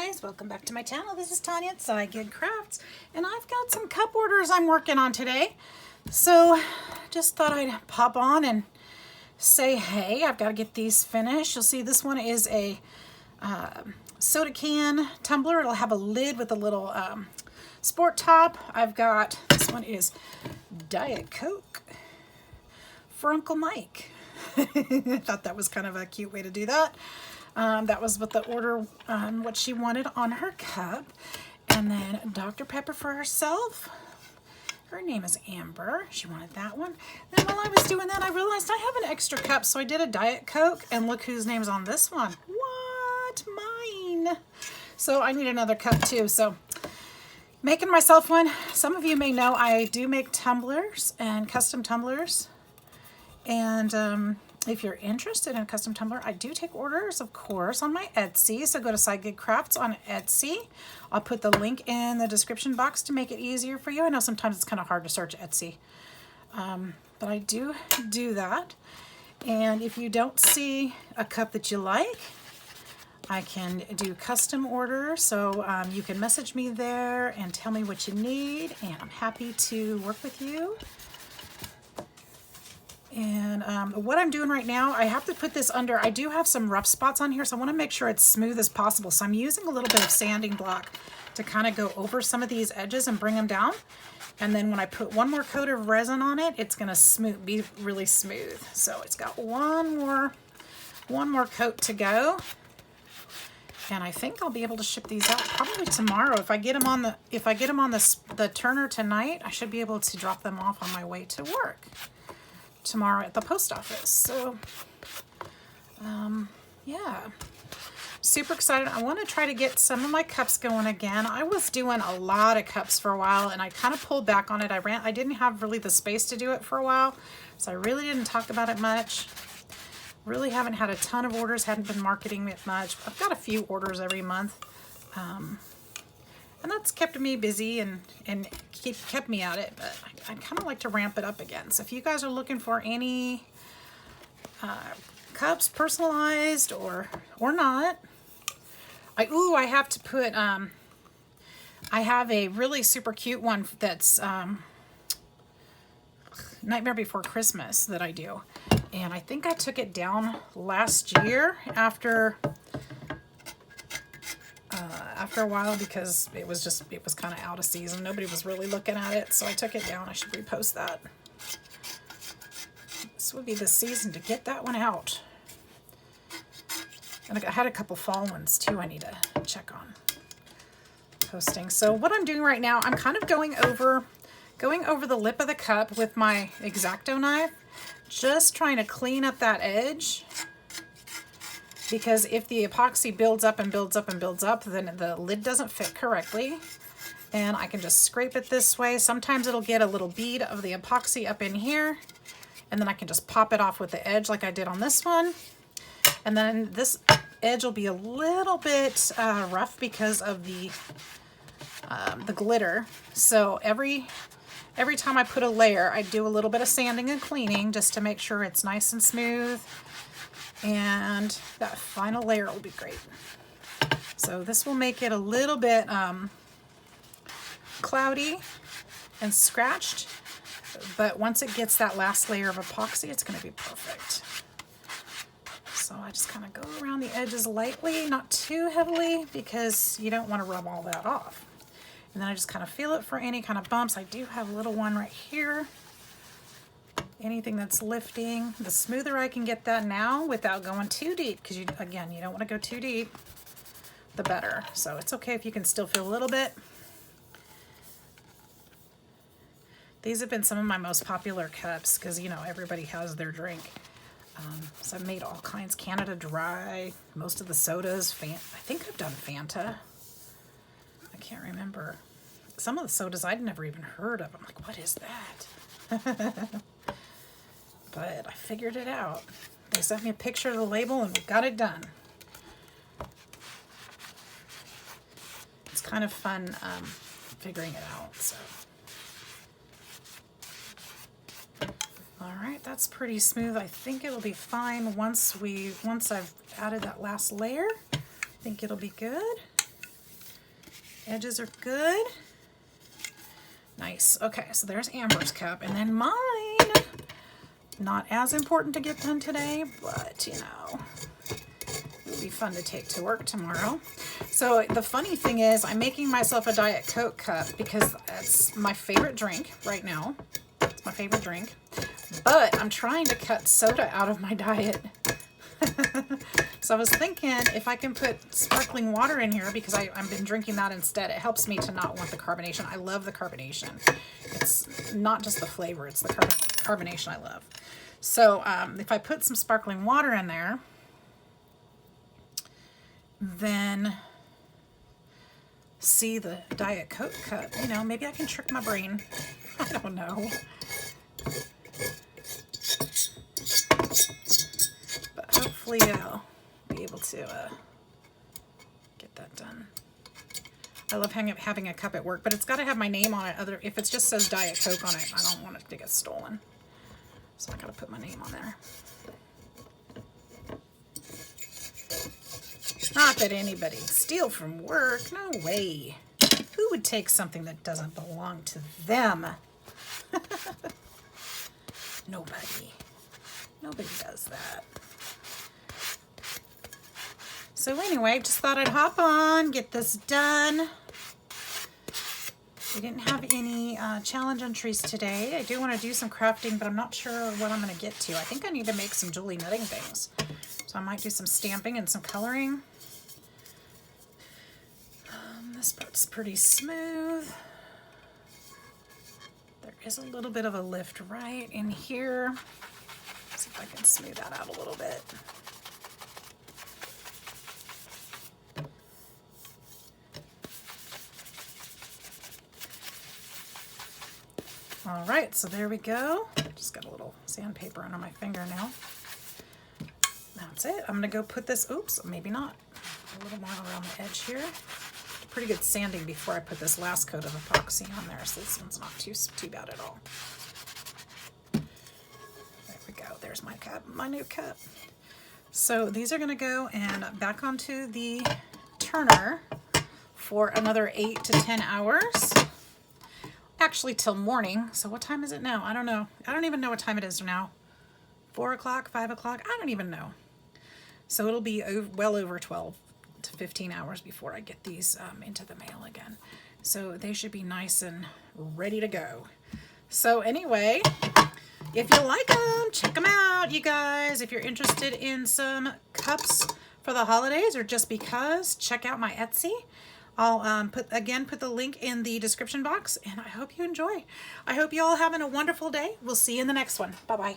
guys, welcome back to my channel. This is Tanya at Sidegigcrafts, and I've got some cup orders I'm working on today. So just thought I'd pop on and say hey. I've got to get these finished. You'll see this one is a soda can tumbler. It'll have a lid with a little sport top. I've got, this one is Diet Coke for Uncle Mike. I thought that was kind of a cute way to do that. That was what the order, what she wanted on her cup. And then Dr. Pepper for herself. Her name is Amber. She wanted that one. Then while I was doing that, I realized I have an extra cup, so I did a Diet Coke, and look whose name's on this one. What? Mine. So I need another cup too. So making myself one. Some of you may know I do make tumblers and custom tumblers. And if you're interested in a custom tumbler, I do take orders, of course, on my Etsy. So go to Sidegigcrafts on Etsy. I'll put the link in the description box to make it easier for you. I know sometimes it's kind of hard to search Etsy, but I do that. And if you don't see a cup that you like, I can do custom orders. So you can message me there and tell me what you need, and I'm happy to work with you. And what I'm doing right now, I have to put this under, I do have some rough spots on here, so I want to make sure it's smooth as possible. So I'm using a little bit of sanding block to kind of go over some of these edges and bring them down. And then when I put one more coat of resin on it, it's going to be really smooth. So it's got one more coat to go. And I think I'll be able to ship these out probably tomorrow. If I get them on the turner tonight, I should be able to drop them off on my way to work tomorrow at the post office. So yeah, super excited. I want to try to get some of my cups going again. I was doing a lot of cups for a while, and I kind of pulled back on it. I didn't have really the space to do it for a while, so I really didn't talk about it much. Really haven't had a ton of orders, hadn't been marketing it much. I've got a few orders every month, and that's kept me busy and kept me at it, but I kind of like to ramp it up again. So if you guys are looking for any cups, personalized or not, I have to put, I have a really super cute one that's Nightmare Before Christmas that I do. And I think I took it down last year after a while, because it was kind of out of season. Nobody was really looking at it, so I took it down. I should repost that. This would be the season to get that one out. And I had a couple fall ones too I need to check on posting. So what I'm doing right now, I'm kind of going over the lip of the cup with my X-Acto knife, just trying to clean up that edge. Because if the epoxy builds up and builds up and builds up, then the lid doesn't fit correctly. And I can just scrape it this way. Sometimes it'll get a little bead of the epoxy up in here, and then I can just pop it off with the edge like I did on this one. And then this edge will be a little bit rough because of the glitter. So every time I put a layer, I do a little bit of sanding and cleaning just to make sure it's nice and smooth. And that final layer will be great. So this will make it a little bit cloudy and scratched, but once it gets that last layer of epoxy, it's going to be perfect. So I just kind of go around the edges lightly, not too heavily, because you don't want to rub all that off. And then I just kind of feel it for any kind of bumps. I do have a little one right here. Anything that's lifting, the smoother I can get that now without going too deep, because again, you don't want to go too deep, the better. So it's okay if you can still feel a little bit. These have been some of my most popular cups because, you know, everybody has their drink. So I've made all kinds. Canada Dry, most of the sodas. I think I've done Fanta. I can't remember. Some of the sodas I'd never even heard of. I'm like, what is that? But I figured it out. They sent me a picture of the label and we got it done. It's kind of fun figuring it out. So, all right, that's pretty smooth. I think it'll be fine once I've added that last layer. I think it'll be good. Edges are good. Nice. Okay, so there's Amber's cup, and then mine. Not as important to get done today, but you know, it'll be fun to take to work tomorrow. So the funny thing is, I'm making myself a Diet Coke cup because that's my favorite drink right now. It's my favorite drink. But I'm trying to cut soda out of my diet. So I was thinking if I can put sparkling water in here, because I've been drinking that instead. It helps me to not want the carbonation. I love the carbonation. It's not just the flavor, it's the carbonation I love. So if I put some sparkling water in there, then see the Diet Coke cup, you know, maybe I can trick my brain. I don't know. But hopefully I'll be able to get that done. I love having a cup at work, but it's got to have my name on it. If it just says Diet Coke on it, I don't want it to get stolen. So I got to put my name on there. Not that anybody'd steal from work. No way. Who would take something that doesn't belong to them? Nobody. Nobody does that. So anyway, just thought I'd hop on, get this done. We didn't have any challenge entries today. I do want to do some crafting, but I'm not sure what I'm going to get to. I think I need to make some Julie knitting things. So I might do some stamping and some coloring. This part's pretty smooth. There is a little bit of a lift right in here. Let's see if I can smooth that out a little bit. All right, so there we go. Just got a little sandpaper under my finger now. That's it. I'm gonna go put this, oops, maybe not. A little more around the edge here. Pretty good sanding before I put this last coat of epoxy on there, so this one's not too bad at all. There we go. There's my cup, my new cup. So these are gonna go and back onto the turner for another 8 to 10 hours. Actually till morning. So what time is it now? I don't know. I don't even know what time it is now. 4 o'clock, 5 o'clock? I don't even know. So it'll be well over 12 to 15 hours before I get these into the mail again. So they should be nice and ready to go. So anyway, if you like them, check them out, you guys. If you're interested in some cups for the holidays or just because, check out my Etsy. I'll put the link in the description box, and I hope you enjoy. I hope you all having a wonderful day. We'll see you in the next one. Bye-bye.